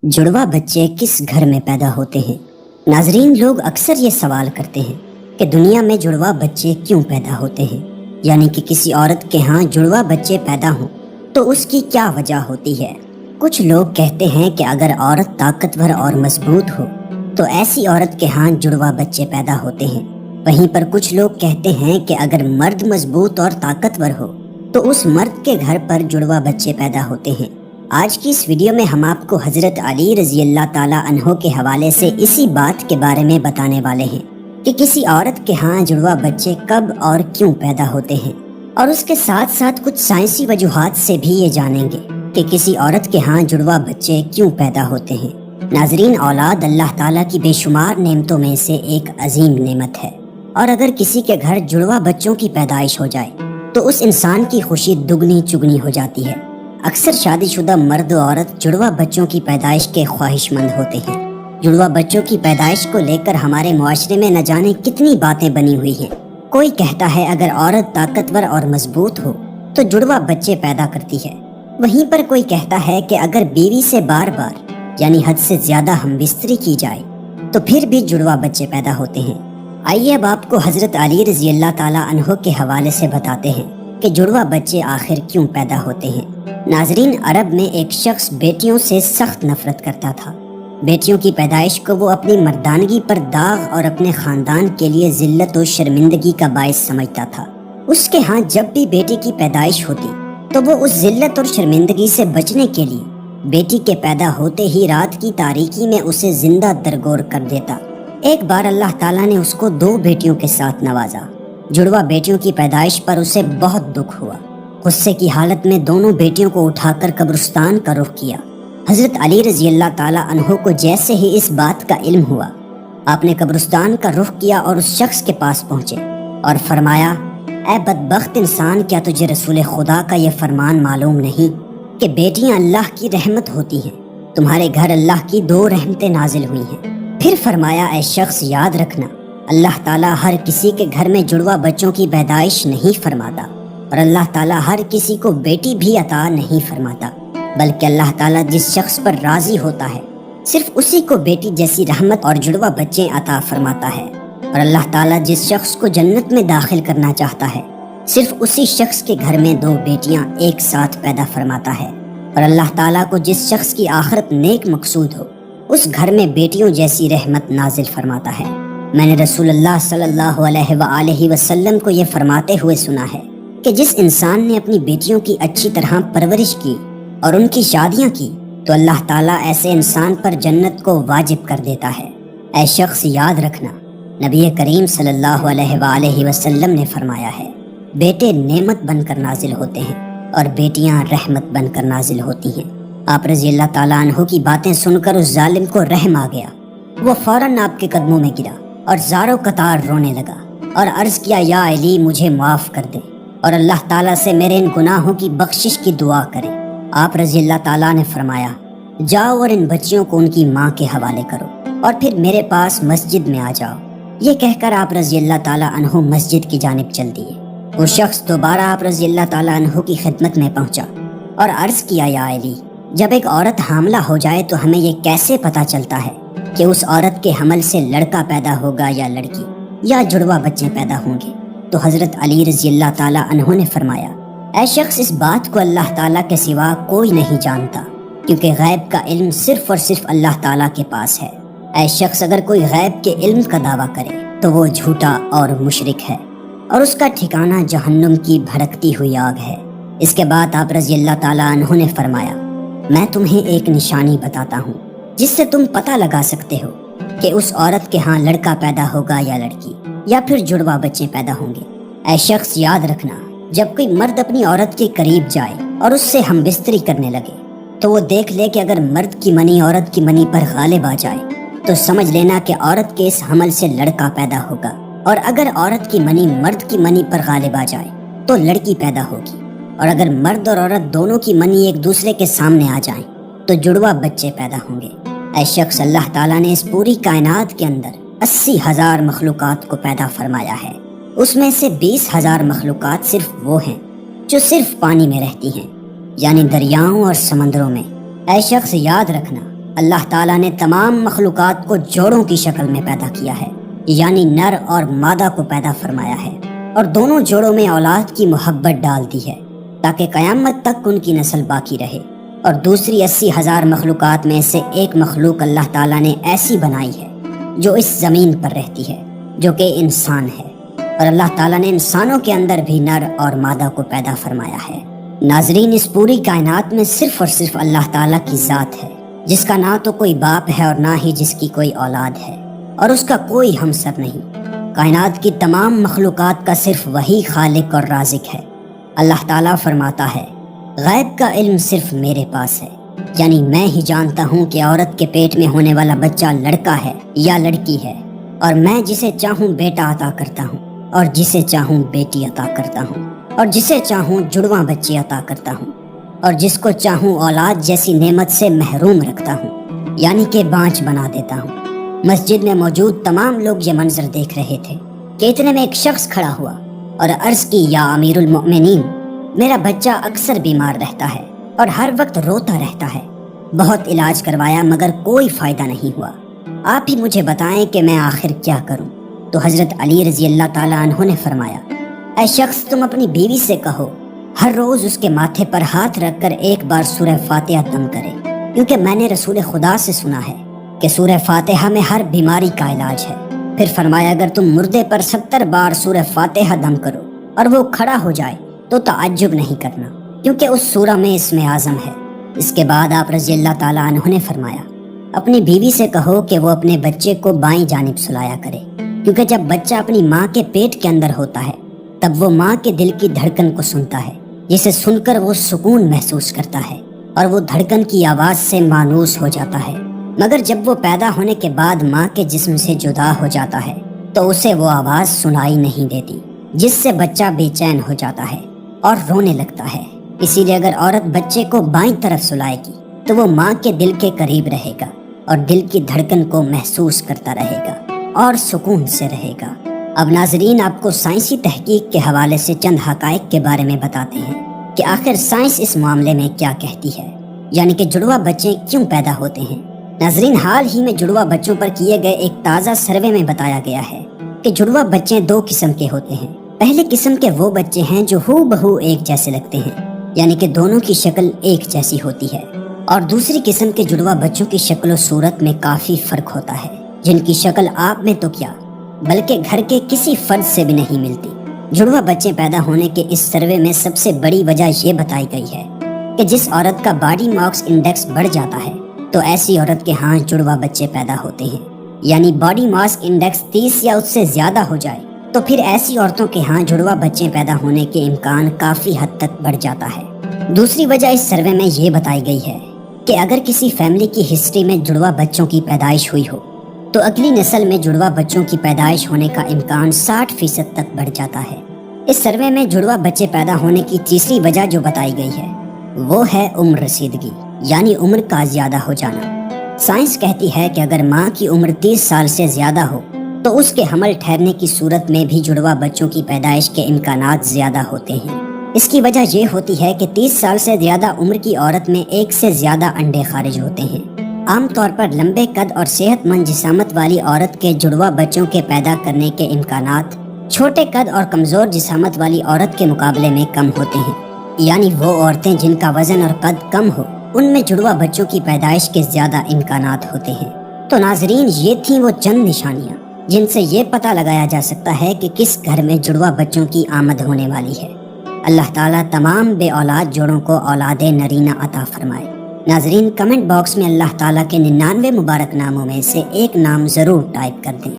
جڑواں بچے کس گھر میں پیدا ہوتے ہیں؟ ناظرین، لوگ اکثر یہ سوال کرتے ہیں کہ دنیا میں جڑواں بچے کیوں پیدا ہوتے ہیں، یعنی کہ کسی عورت کے ہاں جڑواں بچے پیدا ہوں تو اس کی کیا وجہ ہوتی ہے۔ کچھ لوگ کہتے ہیں کہ اگر عورت طاقتور اور مضبوط ہو تو ایسی عورت کے ہاں جڑواں بچے پیدا ہوتے ہیں۔ وہیں پر کچھ لوگ کہتے ہیں کہ اگر مرد مضبوط اور طاقتور ہو تو اس مرد کے گھر پر جڑواں بچے پیدا ہوتے ہیں۔ آج کی اس ویڈیو میں ہم آپ کو حضرت علی رضی اللہ تعالیٰ عنہ کے حوالے سے اسی بات کے بارے میں بتانے والے ہیں کہ کسی عورت کے ہاں جڑواں بچے کب اور کیوں پیدا ہوتے ہیں، اور اس کے ساتھ ساتھ کچھ سائنسی وجوہات سے بھی یہ جانیں گے کہ کسی عورت کے ہاں جڑواں بچے کیوں پیدا ہوتے ہیں۔ ناظرین، اولاد اللہ تعالیٰ کی بے شمار نعمتوں میں سے ایک عظیم نعمت ہے، اور اگر کسی کے گھر جڑواں بچوں کی پیدائش ہو جائے تو اس انسان کی خوشی دگنی چگنی ہو جاتی ہے۔ اکثر شادی شدہ مرد و عورت جڑواں بچوں کی پیدائش کے خواہش مند ہوتے ہیں۔ جڑواں بچوں کی پیدائش کو لے کر ہمارے معاشرے میں نہ جانے کتنی باتیں بنی ہوئی ہیں۔ کوئی کہتا ہے اگر عورت طاقتور اور مضبوط ہو تو جڑواں بچے پیدا کرتی ہے، وہیں پر کوئی کہتا ہے کہ اگر بیوی سے بار بار یعنی حد سے زیادہ ہم بستری کی جائے تو پھر بھی جڑواں بچے پیدا ہوتے ہیں۔ آئیے اب آپ کو حضرت علی رضی اللہ تعالیٰ عنہ کے حوالے سے بتاتے ہیں کہ جڑواں بچے آخر کیوں پیدا ہوتے ہیں۔ ناظرین، عرب میں ایک شخص بیٹیوں سے سخت نفرت کرتا تھا۔ بیٹیوں کی پیدائش کو وہ اپنی مردانگی پر داغ اور اپنے خاندان کے لیے ذلت و شرمندگی کا باعث سمجھتا تھا۔ اس کے ہاں جب بھی بیٹی کی پیدائش ہوتی تو وہ اس ذلت اور شرمندگی سے بچنے کے لیے بیٹی کے پیدا ہوتے ہی رات کی تاریکی میں اسے زندہ درگور کر دیتا۔ ایک بار اللہ تعالیٰ نے اس کو 2 بیٹیوں کے ساتھ نوازا۔ جڑواں بیٹیوں کی پیدائش پر اسے بہت دکھ ہوا۔ غصے کی حالت میں دونوں بیٹیوں کو اٹھا کر قبرستان کا رخ کیا۔ حضرت علی رضی اللہ تعالیٰ عنہ کو جیسے ہی اس بات کا علم ہوا، آپ نے قبرستان کا رخ کیا اور اس شخص کے پاس پہنچے اور فرمایا، اے بدبخت انسان، کیا تجھے رسول خدا کا یہ فرمان معلوم نہیں کہ بیٹیاں اللہ کی رحمت ہوتی ہیں؟ تمہارے گھر اللہ کی 2 رحمتیں نازل ہوئی ہیں۔ پھر فرمایا، اے شخص، یاد رکھنا، اللہ تعالیٰ ہر کسی کے گھر میں جڑواں بچوں کی پیدائش نہیں فرماتا، اور اللہ تعالیٰ ہر کسی کو بیٹی بھی عطا نہیں فرماتا، بلکہ اللہ تعالیٰ جس شخص پر راضی ہوتا ہے صرف اسی کو بیٹی جیسی رحمت اور جڑواں بچے عطا فرماتا ہے، اور اللہ تعالیٰ جس شخص کو جنت میں داخل کرنا چاہتا ہے صرف اسی شخص کے گھر میں 2 بیٹیاں ایک ساتھ پیدا فرماتا ہے، اور اللہ تعالیٰ کو جس شخص کی آخرت نیک مقصود ہو اس گھر میں بیٹیوں جیسی رحمت نازل فرماتا ہے۔ میں نے رسول اللہ صلی اللہ علیہ وآلہ وسلم کو یہ فرماتے ہوئے سنا ہے کہ جس انسان نے اپنی بیٹیوں کی اچھی طرح پرورش کی اور ان کی شادیاں کی تو اللہ تعالیٰ ایسے انسان پر جنت کو واجب کر دیتا ہے۔ اے شخص، یاد رکھنا، نبی کریم صلی اللہ علیہ وآلہ وسلم نے فرمایا ہے، بیٹے نعمت بن کر نازل ہوتے ہیں اور بیٹیاں رحمت بن کر نازل ہوتی ہیں۔ آپ رضی اللہ تعالیٰ عنہ کی باتیں سن کر اس ظالم کو رحم آ گیا۔ وہ فوراً آپ کے قدموں میں گرا اور زاروں قطار رونے لگا اور عرض کیا، یا علی، مجھے معاف کر دے اور اللہ تعالیٰ سے میرے ان گناہوں کی بخشش کی دعا کرے۔ آپ رضی اللہ تعالیٰ نے فرمایا، جاؤ اور ان بچیوں کو ان کی ماں کے حوالے کرو اور پھر میرے پاس مسجد میں آ جاؤ۔ یہ کہہ کر آپ رضی اللہ تعالیٰ عنہ مسجد کی جانب چل دیے۔ وہ شخص دوبارہ آپ رضی اللہ تعالیٰ عنہ کی خدمت میں پہنچا اور عرض کیا، یا علی، جب ایک عورت حاملہ ہو جائے تو ہمیں یہ کیسے پتہ چلتا ہے کہ اس عورت کے حمل سے لڑکا پیدا ہوگا یا لڑکی، یا جڑواں بچے پیدا ہوں گے؟ تو حضرت علی رضی اللہ تعالیٰ عنہ نے فرمایا، اے شخص، اس بات کو اللہ تعالیٰ کے سوا کوئی نہیں جانتا، کیونکہ غیب کا علم صرف اور صرف اللہ تعالیٰ کے پاس ہے۔ اے شخص، اگر کوئی غیب کے علم کا دعویٰ کرے تو وہ جھوٹا اور مشرک ہے، اور اس کا ٹھکانہ جہنم کی بھڑکتی ہوئی آگ ہے۔ اس کے بعد آپ رضی اللہ تعالیٰ عنہ نے فرمایا، میں تمہیں ایک نشانی بتاتا ہوں جس سے تم پتہ لگا سکتے ہو کہ اس عورت کے ہاں لڑکا پیدا ہوگا یا لڑکی، یا پھر جڑواں بچے پیدا ہوں گے۔ اے شخص، یاد رکھنا، جب کوئی مرد اپنی عورت کے قریب جائے اور اس سے ہم بستری کرنے لگے تو وہ دیکھ لے کہ اگر مرد کی منی عورت کی منی پر غالب آ جائے تو سمجھ لینا کہ عورت کے اس حمل سے لڑکا پیدا ہوگا، اور اگر عورت کی منی مرد کی منی پر غالب آ جائے تو لڑکی پیدا ہوگی، اور اگر مرد اور عورت دونوں کی منی ایک دوسرے کے سامنے آ جائیں تو جڑواں بچے پیدا ہوں گے۔ اے شخص، اللہ تعالیٰ نے اس پوری کائنات کے اندر 80,000 مخلوقات کو پیدا فرمایا ہے۔ اس میں سے 20,000 مخلوقات صرف وہ ہیں جو صرف پانی میں رہتی ہیں، یعنی دریاؤں اور سمندروں میں۔ اے شخص، یاد رکھنا، اللہ تعالیٰ نے تمام مخلوقات کو جوڑوں کی شکل میں پیدا کیا ہے، یعنی نر اور مادہ کو پیدا فرمایا ہے، اور دونوں جوڑوں میں اولاد کی محبت ڈال دی ہے تاکہ قیامت تک ان کی نسل باقی رہے۔ اور دوسری 80,000 مخلوقات میں سے ایک مخلوق اللہ تعالیٰ نے ایسی بنائی ہے جو اس زمین پر رہتی ہے، جو کہ انسان ہے، اور اللہ تعالیٰ نے انسانوں کے اندر بھی نر اور مادہ کو پیدا فرمایا ہے۔ ناظرین، اس پوری کائنات میں صرف اور صرف اللہ تعالیٰ کی ذات ہے، جس کا نہ تو کوئی باپ ہے اور نہ ہی جس کی کوئی اولاد ہے، اور اس کا کوئی ہمسر نہیں۔ کائنات کی تمام مخلوقات کا صرف وہی خالق اور رازق ہے۔ اللہ تعالیٰ فرماتا ہے، غیب کا علم صرف میرے پاس ہے، یعنی میں ہی جانتا ہوں کہ عورت کے پیٹ میں ہونے والا بچہ لڑکا ہے یا لڑکی ہے، اور میں جسے چاہوں بیٹا عطا کرتا ہوں، اور جسے چاہوں بیٹی عطا کرتا ہوں، اور جسے چاہوں جڑواں بچے عطا کرتا ہوں، اور جس کو چاہوں اولاد جیسی نعمت سے محروم رکھتا ہوں، یعنی کہ بانجھ بنا دیتا ہوں۔ مسجد میں موجود تمام لوگ یہ منظر دیکھ رہے تھے کہ اتنے میں ایک شخص کھڑا ہوا اور عرض کی، یا امیر المؤمنین، میرا بچہ اکثر بیمار رہتا ہے اور ہر وقت روتا رہتا ہے، بہت علاج کروایا مگر کوئی فائدہ نہیں ہوا، آپ ہی مجھے بتائیں کہ میں آخر کیا کروں؟ تو حضرت علی رضی اللہ تعالیٰ عنہ نے فرمایا، اے شخص، تم اپنی بیوی سے کہو ہر روز اس کے ماتھے پر ہاتھ رکھ کر ایک بار سورہ فاتحہ دم کرے، کیونکہ میں نے رسول خدا سے سنا ہے کہ سورہ فاتحہ میں ہر بیماری کا علاج ہے۔ پھر فرمایا، اگر تم مردے پر 70 بار سورہ فاتحہ دم کرو اور وہ کھڑا ہو جائے تو تعجب نہیں کرنا، کیونکہ اس سورہ میں اسم اعظم ہے۔ اس کے بعد آپ رضی اللہ تعالیٰ عنہ نے فرمایا، اپنی بیوی سے کہو کہ وہ اپنے بچے کو بائیں جانب سلایا کرے، کیونکہ جب بچہ اپنی ماں کے پیٹ کے اندر ہوتا ہے تب وہ ماں کے دل کی دھڑکن کو سنتا ہے، جسے سن کر وہ سکون محسوس کرتا ہے اور وہ دھڑکن کی آواز سے مانوس ہو جاتا ہے، مگر جب وہ پیدا ہونے کے بعد ماں کے جسم سے جدا ہو جاتا ہے تو اسے وہ آواز سنائی نہیں دیتی، جس سے بچہ بے چین ہو جاتا ہے اور رونے لگتا ہے۔ اسی لیے اگر عورت بچے کو بائیں طرف سلائے گی تو وہ ماں کے دل کے قریب رہے گا اور دل کی دھڑکن کو محسوس کرتا رہے گا اور سکون سے رہے گا۔ اب ناظرین، آپ کو سائنسی تحقیق کے حوالے سے چند حقائق کے بارے میں بتاتے ہیں کہ آخر سائنس اس معاملے میں کیا کہتی ہے، یعنی کہ جڑواں بچے کیوں پیدا ہوتے ہیں۔ ناظرین، حال ہی میں جڑواں بچوں پر کیے گئے ایک تازہ سروے میں بتایا گیا ہے کہ جڑواں بچے 2 قسم کے ہوتے ہیں۔ پہلے قسم کے وہ بچے ہیں جو ہو بہو ایک جیسے لگتے ہیں، یعنی کہ دونوں کی شکل ایک جیسی ہوتی ہے، اور دوسری قسم کے جڑواں بچوں کی شکل و صورت میں کافی فرق ہوتا ہے، جن کی شکل آپ میں تو کیا بلکہ گھر کے کسی فرد سے بھی نہیں ملتی۔ جڑواں بچے پیدا ہونے کے اس سروے میں سب سے بڑی وجہ یہ بتائی گئی ہے کہ جس عورت کا باڈی ماس انڈیکس بڑھ جاتا ہے تو ایسی عورت کے ہاں جڑواں بچے پیدا ہوتے ہیں، یعنی باڈی ماس انڈیکس 30 یا اس سے زیادہ ہو جائے تو پھر ایسی عورتوں کے ہاں جڑواں بچے پیدا ہونے کے امکان کافی حد تک بڑھ جاتا ہے۔ دوسری وجہ اس سروے میں یہ بتائی گئی ہے کہ اگر کسی فیملی کی ہسٹری میں جڑواں بچوں کی پیدائش ہوئی ہو تو اگلی نسل میں جڑواں بچوں کی پیدائش ہونے کا امکان 60% تک بڑھ جاتا ہے۔ اس سروے میں جڑواں بچے پیدا ہونے کی تیسری وجہ جو بتائی گئی ہے وہ ہے عمر رسیدگی، یعنی عمر کا زیادہ ہو جانا۔ سائنس کہتی ہے کہ اگر ماں کی عمر 30 سال سے زیادہ ہو تو اس کے حمل ٹھہرنے کی صورت میں بھی جڑواں بچوں کی پیدائش کے امکانات زیادہ ہوتے ہیں۔ اس کی وجہ یہ ہوتی ہے کہ 30 سال سے زیادہ عمر کی عورت میں 1 سے زیادہ انڈے خارج ہوتے ہیں۔ عام طور پر لمبے قد اور صحت مند جسامت والی عورت کے جڑواں بچوں کے پیدا کرنے کے امکانات چھوٹے قد اور کمزور جسامت والی عورت کے مقابلے میں کم ہوتے ہیں، یعنی وہ عورتیں جن کا وزن اور قد کم ہو ان میں جڑواں بچوں کی پیدائش کے زیادہ امکانات ہوتے ہیں۔ تو ناظرین، یہ تھیں وہ چند نشانیاں جن سے یہ پتہ لگایا جا سکتا ہے کہ کس گھر میں جڑواں بچوں کی آمد ہونے والی ہے۔ اللہ تعالیٰ تمام بے اولاد جوڑوں کو اولاد نرینہ عطا فرمائے۔ ناظرین، کمنٹ باکس میں اللہ تعالیٰ کے 99 مبارک ناموں میں سے ایک نام ضرور ٹائپ کر دیں۔